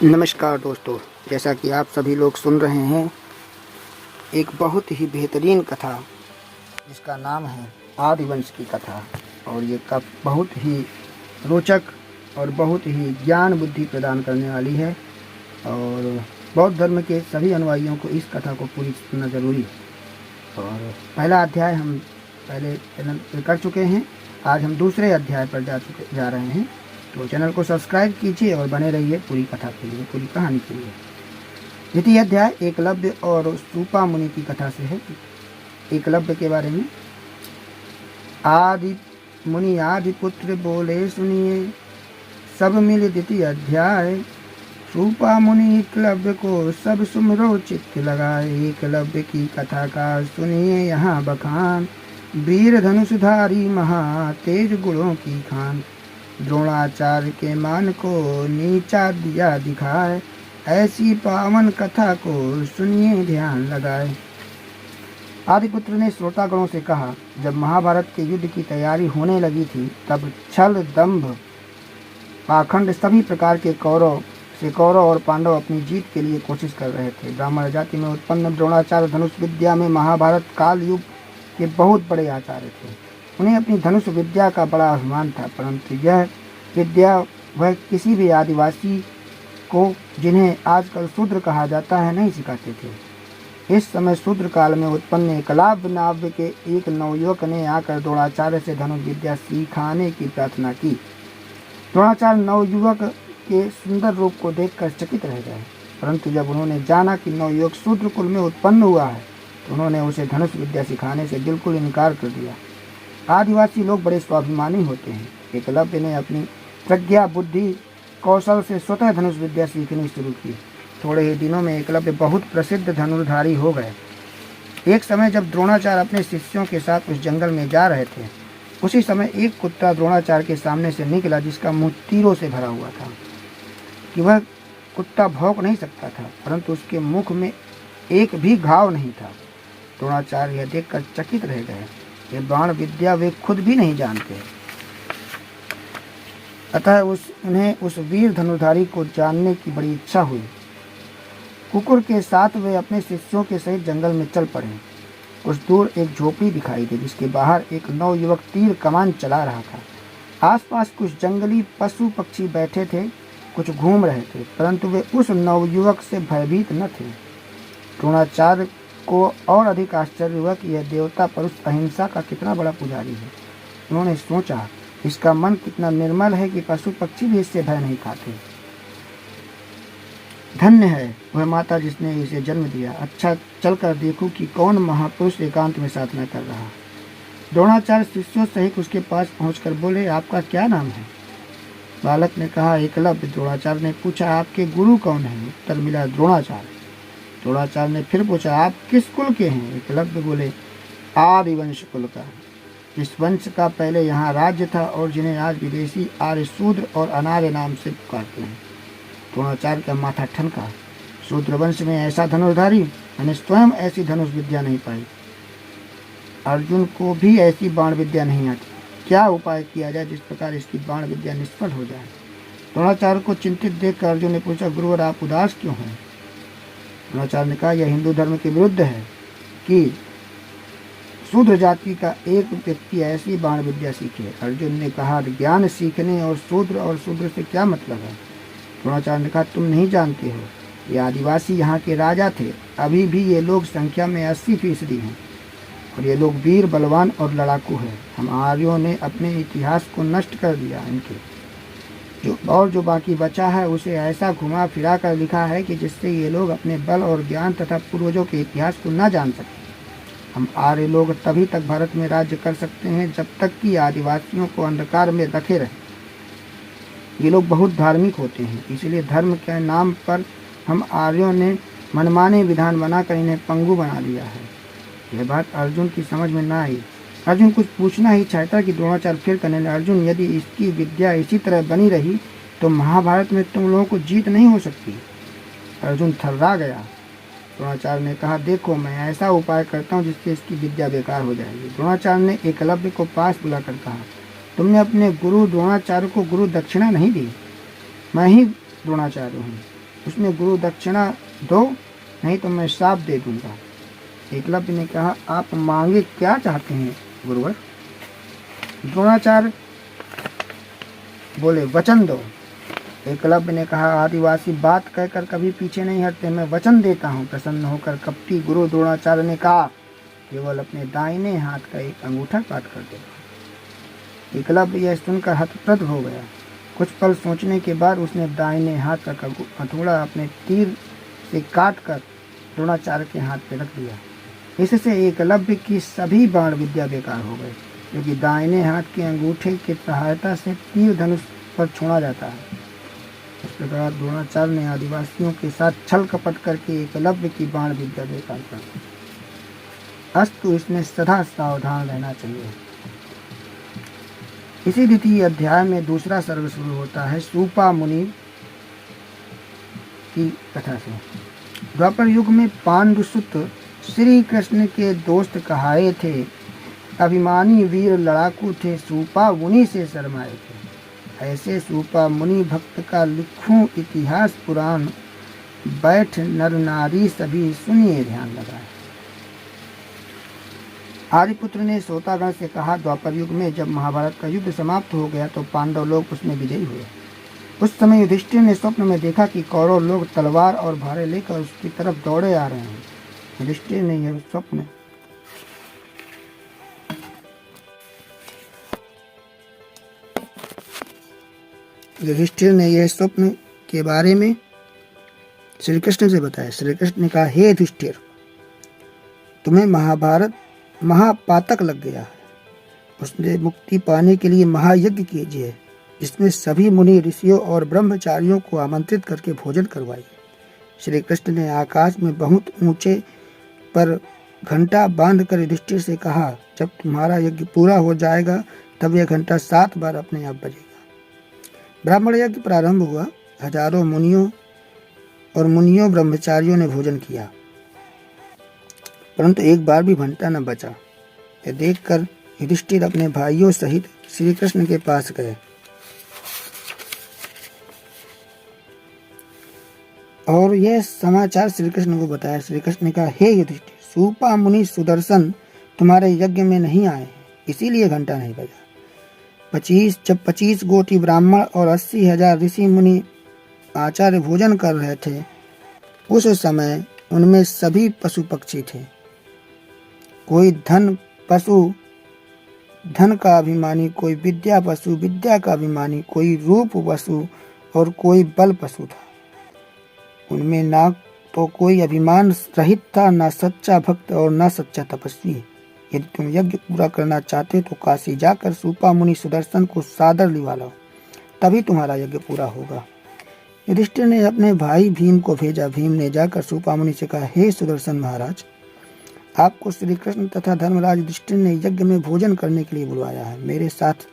नमस्कार दोस्तों, जैसा कि आप सभी लोग सुन रहे हैं एक बहुत ही बेहतरीन कथा जिसका नाम है आदिवंश की कथा। और ये बहुत ही रोचक और बहुत ही ज्ञान बुद्धि प्रदान करने वाली है और बौद्ध धर्म के सभी अनुयायियों को इस कथा को पूरी सुनना ज़रूरी है। और पहला अध्याय हम पहले चैनल पर कर चुके हैं, आज हम दूसरे अध्याय पर जा रहे हैं। तो चैनल को सब्सक्राइब कीजिए और बने रहिए पूरी कथा के लिए, पूरी कहानी के लिए। द्वितीय अध्याय एकलव्य और सूपा मुनि की कथा से है। एकलव्य के बारे में, आदि मुनि आदि पुत्र बोले सुनिए, सब मिल द्वितीय अध्याय। सूपा मुनि एकलव्य को सब सुमरो चित्त लगाए। एकलव्य की कथा का सुनिए यहाँ बखान, वीर धनुषधारी महा तेज गुणों की खान। द्रोणाचार्य के मान को नीचा दिया दिखाए, ऐसी पावन कथा को सुनिए ध्यान लगाए। आदिपुत्र ने श्रोतागणों से कहा, जब महाभारत के युद्ध की तैयारी होने लगी थी तब छल दंभ पाखंड सभी प्रकार के कौरव और पांडव अपनी जीत के लिए कोशिश कर रहे थे। ब्राह्मण जाति में उत्पन्न द्रोणाचार्य धनुष विद्या में महाभारत काल युग के बहुत बड़े आचार्य थे। उन्हें अपनी धनुष विद्या का बड़ा अभिमान था, परंतु यह विद्या वह किसी भी आदिवासी को, जिन्हें आजकल शूद्र कहा जाता है, नहीं सिखाते थे। इस समय शूद्र काल में उत्पन्न एकलव्य नाव्य के एक नवयुवक ने आकर द्रोणाचार्य से धनुष विद्या सिखाने की प्रार्थना की। द्रोणाचार्य नवयुवक के सुंदर रूप को देखकर चकित रह गए, परंतु जब उन्होंने जाना कि नवयुवक शूद्र कुल में उत्पन्न हुआ है तो उन्होंने उसे धनुष विद्या सिखाने से बिल्कुल इनकार कर दिया। आदिवासी लोग बड़े स्वाभिमानी होते हैं। एकलव्य ने अपनी प्रज्ञा बुद्धि कौशल से स्वतः धनुष विद्या सीखनी शुरू की। थोड़े ही दिनों में एकलव्य बहुत प्रसिद्ध धनुर्धारी हो गए। एक समय जब द्रोणाचार्य अपने शिष्यों के साथ उस जंगल में जा रहे थे, उसी समय एक कुत्ता द्रोणाचार्य के सामने से निकला जिसका मुंह तीरों से भरा हुआ था कि वह कुत्ता भौंक नहीं सकता था, परंतु उसके मुख में एक भी घाव नहीं था। द्रोणाचार्य यह देखकर चकित रह गए। ये बाण विद्या वे खुद भी नहीं जानते, अतः उन्हें उस वीर धनुर्धारी को जानने की बड़ी इच्छा हुई। कुकुर के साथ वे अपने शिष्यों के सहित जंगल में चल पड़े। कुछ दूर एक झोपड़ी दिखाई दी जिसके बाहर एक नवयुवक तीर कमान चला रहा था। आसपास कुछ जंगली पशु पक्षी बैठे थे, कुछ घूम रहे थे, परंतु वे उस नवयुवक से भयभीत न थे। द्रोणाचार्य को और अधिक आश्चर्य हुआ कि यह देवता पुरुष अहिंसा का कितना बड़ा पुजारी है। उन्होंने सोचा, इसका मन कितना निर्मल है कि पशु पक्षी भी इससे भय नहीं खाते। धन्य है वह माता जिसने इसे जन्म दिया। अच्छा, चलकर देखूं कि कौन महापुरुष एकांत में साधना कर रहा। द्रोणाचार्य शिष्यों सहित उसके पास पहुंचकर बोले, आपका क्या नाम है? बालक ने कहा, एकलव्य। द्रोणाचार्य ने पूछा, आपके गुरु कौन है? उत्तर मिला, द्रोणाचार्य। द्रोणाचार्य ने फिर पूछा, आप किस कुल के हैं? एकलव्य बोले, आदिवंश कुल का। इस वंश का पहले यहाँ राज्य था और जिन्हें आज विदेशी आर्य शूद्र और अनार्य नाम से पुकारते हैं। द्रोणाचार्य का माथा ठनका। शूद्र वंश में ऐसा धनुर्धारी? मैंने स्वयं ऐसी धनुष विद्या नहीं पाई। अर्जुन को भी ऐसी बाण विद्या नहीं आती। क्या उपाय किया जाए जिस प्रकार इसकी बाण विद्या निष्फल हो जाए? द्रोणाचार्य को चिंतित देखकर अर्जुन ने पूछा, गुरुवर आप उदास क्यों हैं? द्रोणाचार्य ने कहा, यह हिंदू धर्म के विरुद्ध है कि शूद्र जाति का एक व्यक्ति ऐसी बाण विद्या सीखे। अर्जुन ने कहा, ज्ञान सीखने और शूद्र से क्या मतलब है? द्रोणाचार्य ने कहा, तुम नहीं जानते हो, ये आदिवासी यहाँ के राजा थे। अभी भी ये लोग संख्या में 80% हैं और ये लोग वीर बलवान और लड़ाकू हैं। हम आर्यों ने अपने इतिहास को नष्ट कर दिया। इनके जो बाकी बचा है उसे ऐसा घुमा फिरा कर लिखा है कि जिससे ये लोग अपने बल और ज्ञान तथा पूर्वजों के इतिहास को न जान सके। हम आर्य लोग तभी तक भारत में राज्य कर सकते हैं जब तक कि आदिवासियों को अंधकार में रखे रहें। ये लोग बहुत धार्मिक होते हैं, इसलिए धर्म के नाम पर हम आर्यों ने मनमाने विधान बनाकर इन्हें पंगु बना दिया है। यह बात अर्जुन की समझ में न आई। अर्जुन कुछ पूछना ही चाहता कि द्रोणाचार्य फिर कहने लगे, अर्जुन यदि इसकी विद्या इसी तरह बनी रही तो महाभारत में तुम लोगों को जीत नहीं हो सकती। अर्जुन थर्रा गया। द्रोणाचार्य ने कहा, देखो मैं ऐसा उपाय करता हूँ जिससे इसकी विद्या बेकार हो जाएगी। द्रोणाचार्य ने एकलव्य को पास बुलाकर कहा, तुमने अपने गुरु द्रोणाचार्य को गुरु दक्षिणा नहीं दी। मैं ही द्रोणाचार्य हूँ। उसमें गुरु दक्षिणा दो, नहीं तो मैं श्राप दे दूंगा। एकलव्य ने कहा, आप मांगे क्या चाहते हैं गुरुवर? द्रोणाचार्य बोले, वचन दो। एकलव्य ने कहा, आदिवासी बात कहकर कभी पीछे नहीं हटते, मैं वचन देता हूँ। प्रसन्न होकर कपटी गुरु द्रोणाचार्य ने कहा, केवल अपने दाहिने हाथ का एक अंगूठा काट कर दो। एकलव्य यह सुनकर हतप्रभ हो गया। कुछ पल सोचने के बाद उसने दाहिने हाथ का हथौड़ा अपने तीर से काट कर द्रोणाचार्य के हाथ पे रख दिया। इससे एकलव्य की सभी बाण विद्या बेकार हो गए, क्योंकि दाहिने हाथ के अंगूठे की सहायता से तीर धनुष पर छोड़ा जाता है। इस प्रकार द्रोणाचार्य ने आदिवासियों के साथ छल कपट करके एकलव्य की बाण विद्या बेकार कर दी। अस्तु इसमें सदा सावधान रहना चाहिए। इसी द्वितीय अध्याय में दूसरा सर्ग शुरू होता है सूपा मुनि की कथा से। द्वापर युग में पांडुसुत श्री कृष्ण के दोस्त कहाए थे, अभिमानी वीर लड़ाकू थे, सूपा मुनि से शर्माए थे। ऐसे सूपा मुनि भक्त का लिखूं इतिहास पुराण, बैठ नर नारी सभी सुनिए ध्यान लगाए। आर्यपुत्र ने श्रोतागण से कहा, द्वापर युग में जब महाभारत का युद्ध समाप्त हो गया तो पांडव लोग उसमें विजयी हुए। उस समय युधिष्ठिर ने स्वप्न में देखा कि कौरव लोग तलवार और भाले लेकर उसकी तरफ दौड़े आ रहे हैं। युधिष्ठिर ने यह स्वप्न के बारे में श्री कृष्ण से बताया। श्री कृष्ण ने कहा, हे युधिष्ठिर, तुम्हें महापातक लग गया है। उसने मुक्ति पाने के लिए महायज्ञ कीजिए, जिसमें सभी मुनि ऋषियों और ब्रह्मचारियों को आमंत्रित करके भोजन करवाइए। श्री कृष्ण ने आकाश में बहुत ऊंचे पर घंटा बांधकर युधिष्ठिर से कहा, जब तुम्हारा यज्ञ पूरा हो जाएगा तब यह घंटा 7 बार अपने आप बजेगा। ब्राह्मण यज्ञ प्रारंभ हुआ। हजारों मुनियों ब्रह्मचारियों ने भोजन किया, परंतु एक बार भी घंटा न बचा। यह देखकर युधिष्ठिर अपने भाइयों सहित श्री कृष्ण के पास गए और यह समाचार श्री कृष्ण को बताया। श्री कृष्ण ने कहा, हे युधिष्ठिर, सूपा मुनि सुदर्शन तुम्हारे यज्ञ में नहीं आए हैं, इसीलिए घंटा नहीं बजा। 25 गोटी ब्राह्मण और 80,000 ऋषि मुनि आचार्य भोजन कर रहे थे। उस समय उनमें सभी पशु पक्षी थे। कोई धन का अभिमानी, कोई विद्या पशु विद्या का अभिमानी, कोई रूप पशु और कोई बल पशु था। उनमें ना तो कोई अभिमान रहित था, ना सच्चा भक्त और ना सच्चा तपस्वी। यदि तुम यज्ञ पूरा करना चाहते तो काशी जाकर सूपा मुनि सुदर्शन को सादर लिवा लो, तभी तुम्हारा यज्ञ पूरा होगा। युधिष्ठिर ने अपने भाई भीम को भेजा। भीम ने जाकर सूपा मुनि से कहा, हे सुदर्शन महाराज, आपको श्री कृष्ण तथा धर्मराज युधिष्ठिर ने यज्ञ में भोजन करने के लिए बुलवाया है, मेरे साथ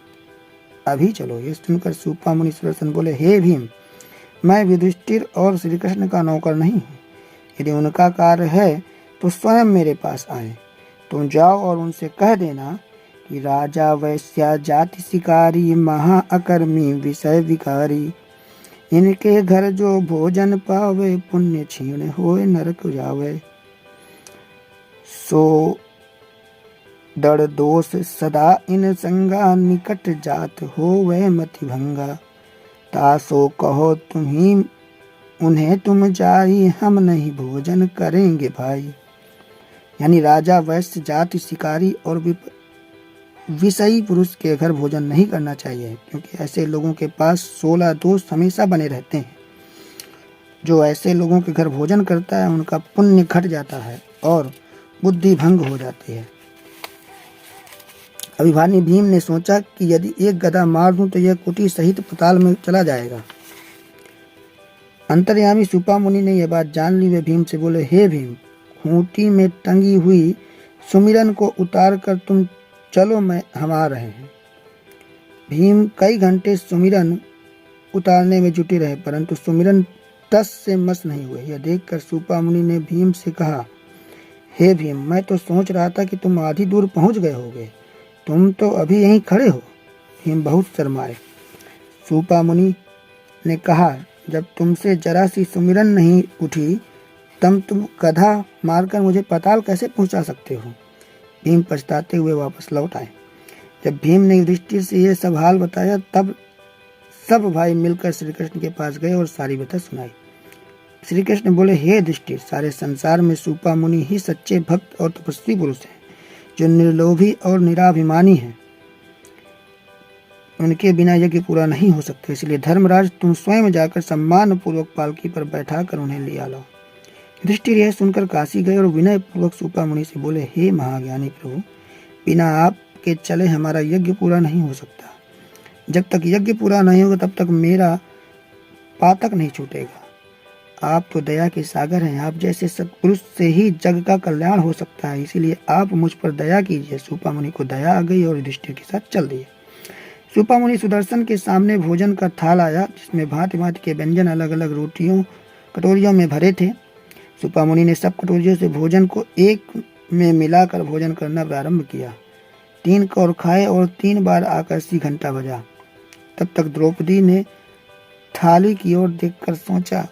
अभी चलो। ये सुनकर सूपा मुनि सुदर्शन बोले, हे भीम, मैं युधिष्ठिर और श्री कृष्ण का नौकर नहीं हूँ। यदि उनका कार्य है तो स्वयं मेरे पास आए। तुम जाओ और उनसे कह देना कि राजा वैश्या जाति शिकारी, महा अकर्मी विषय विकारी, इनके घर जो भोजन पावे, पुण्य छीण होए नरक जावे। सो दड़ दोष सदा इन संगा, निकट जात होवे मति भंगा। तासो कहो तुम्ही उन्हें तुम जाई, हम नहीं भोजन करेंगे भाई। यानी राजा वैश्य जाति शिकारी और विषयी पुरुष के घर भोजन नहीं करना चाहिए, क्योंकि ऐसे लोगों के पास 16 दोष हमेशा बने रहते हैं। जो ऐसे लोगों के घर भोजन करता है उनका पुण्य घट जाता है और बुद्धि भंग हो जाती है। अभिमानी भीम ने सोचा कि यदि एक गदा मार दूं तो यह कुटी सहित पाताल में चला जाएगा। अंतर्यामी सूपा मुनि ने यह बात जान ली। वे भीम से बोले, हे भीम, खूंटी में टंगी हुई सुमिरन को उतार कर तुम चलो, हम आ रहे हैं। भीम कई घंटे सुमिरन उतारने में जुटे रहे, परंतु सुमिरन टस से मस नहीं हुए। यह देखकर सूपा मुनि ने भीम से कहा, हे भीम, मैं तो सोच रहा था कि तुम आधी दूर पहुंच गए होगे, तुम तो अभी यहीं खड़े हो। भीम बहुत शर्माए। सूपा मुनि ने कहा, जब तुमसे जरा सी सुमिरन नहीं उठी तब तुम गधा मारकर मुझे पाताल कैसे पहुंचा सकते हो। भीम पछताते हुए वापस लौट आए। जब भीम ने युधिष्ठिर से यह सब हाल बताया तब सब भाई मिलकर श्री कृष्ण के पास गए और सारी बातें सुनाई। श्री कृष्ण बोले, हे युधिष्ठिर, सारे संसार में सूपा मुनि ही सच्चे भक्त और तपस्वी पुरुष हैं, जो निर्लोभी और निराभिमानी हैं। उनके बिना यज्ञ पूरा नहीं हो सकता। इसलिए धर्मराज, तुम स्वयं जाकर सम्मान पूर्वक पालकी पर बैठाकर उन्हें ले आ लो। युधिष्ठिर यह सुनकर काशी गए और विनय पूर्वक सूपा मुनि से बोले, हे महाज्ञानी प्रभु, बिना आपके चले हमारा यज्ञ पूरा नहीं हो सकता। जब तक यज्ञ पूरा नहीं होगा तब तक मेरा पातक नहीं छूटेगा। आप तो दया के सागर हैं। आप जैसे सत्पुरुष से ही जग का कल्याण हो सकता है, इसीलिए आप मुझ पर दया कीजिए। सूपा मुनि को दया आ गई और युधिष्ठिर के साथ चल दिए। सूपा मुनि सुदर्शन के सामने भोजन का थाल आया, जिसमें भांति भांति के व्यंजन अलग अलग रोटियों कटोरियों में भरे थे। सूपा मुनि ने सब कटोरियों से भोजन को एक में मिलाकर भोजन करना प्रारंभ किया। 3 कौर खाए और 3 बार आकाशीय घंटा बजा। तब तक द्रौपदी ने थाली की ओर देखकर सोचा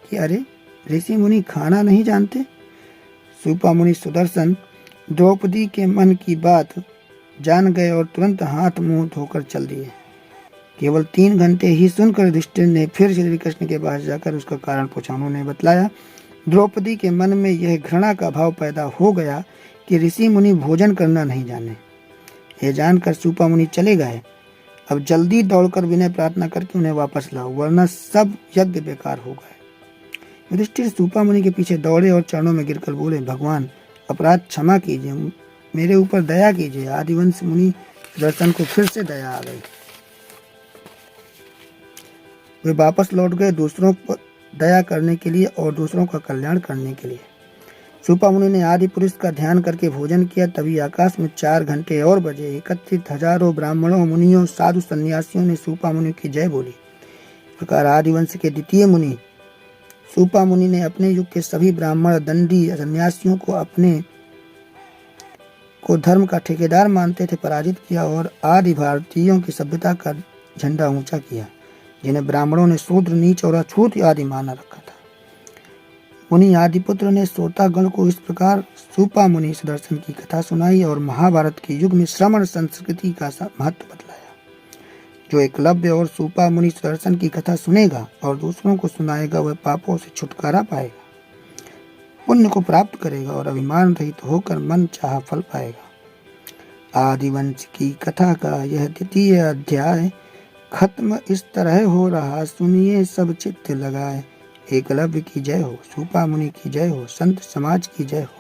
कि अरे, ऋषि मुनि खाना नहीं जानते। सूपा मुनि सुदर्शन द्रौपदी के मन की बात जान गए और तुरंत हाथ मुंह धोकर चल दिए। केवल 3 घंटे ही सुनकर युधिष्ठिर ने फिर श्री कृष्ण के पास जाकर उसका कारण पूछा। उन्होंने बतलाया, द्रौपदी के मन में यह घृणा का भाव पैदा हो गया कि ऋषि मुनि भोजन करना नहीं जाने। यह जानकर सूपा मुनि चले गए। अब जल्दी दौड़कर विनय प्रार्थना करके उन्हें वापस लाओ, वरना सब यज्ञ बेकार हो गए। युधिष्ठिर सूपा मुनि के पीछे दौड़े और चरणों में गिरकर बोले, भगवान, अपराध क्षमा कीजिए, मेरे ऊपर दया कीजिए। आदिवंश मुनि सुदर्शन को फिर से दया आ गई। वे वापस लौट गए, दूसरों पर दया करने के लिए और दूसरों का कल्याण करने के लिए। सूपा मुनि ने आदि पुरुष का ध्यान करके भोजन किया। तभी आकाश में 4 घंटे और बजे। एकत्रित हजारों ब्राह्मणों, मुनियों, साधु सन्यासियों ने सूपा मुनि की जय बोली। इस प्रकार आदिवंश के द्वितीय मुनि सूपा मुनि ने अपने युग के सभी ब्राह्मण, दंडी सन्यासियों को अपने को धर्म का ठेकेदार मानते थे पराजित किया और आदि भारतीयों की सभ्यता का झंडा ऊंचा किया, जिन्हें ब्राह्मणों ने शूद्र, नीच और अछूत आदि माना रखा था। मुनि आदिपुत्र ने श्रोतागण को इस प्रकार सूपा मुनि सुदर्शन की कथा सुनाई और महाभारत के युग में श्रमण संस्कृति का महत्व बतलाया। जो एकलव्य और सूपा मुनि सुदर्शन की कथा सुनेगा और दूसरों को सुनाएगा, वह पापों से छुटकारा पाएगा, पुण्य को प्राप्त करेगा और अभिमान रहित होकर मन चाहा फल पाएगा। आदिवंश की कथा का यह 2य अध्याय खत्म इस तरह हो रहा। सुनिए सब चित्त लगाए। एकलव्य की जय हो, सूपा मुनि की जय हो, संत समाज की जय हो।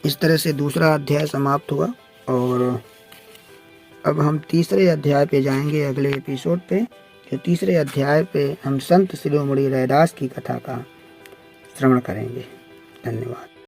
इस तरह से दूसरा अध्याय समाप्त हुआ और अब हम तीसरे अध्याय पे जाएंगे अगले एपिसोड पे। जो तीसरे अध्याय पे हम संत शिरोमणि रैदास की कथा का श्रवण करेंगे। धन्यवाद।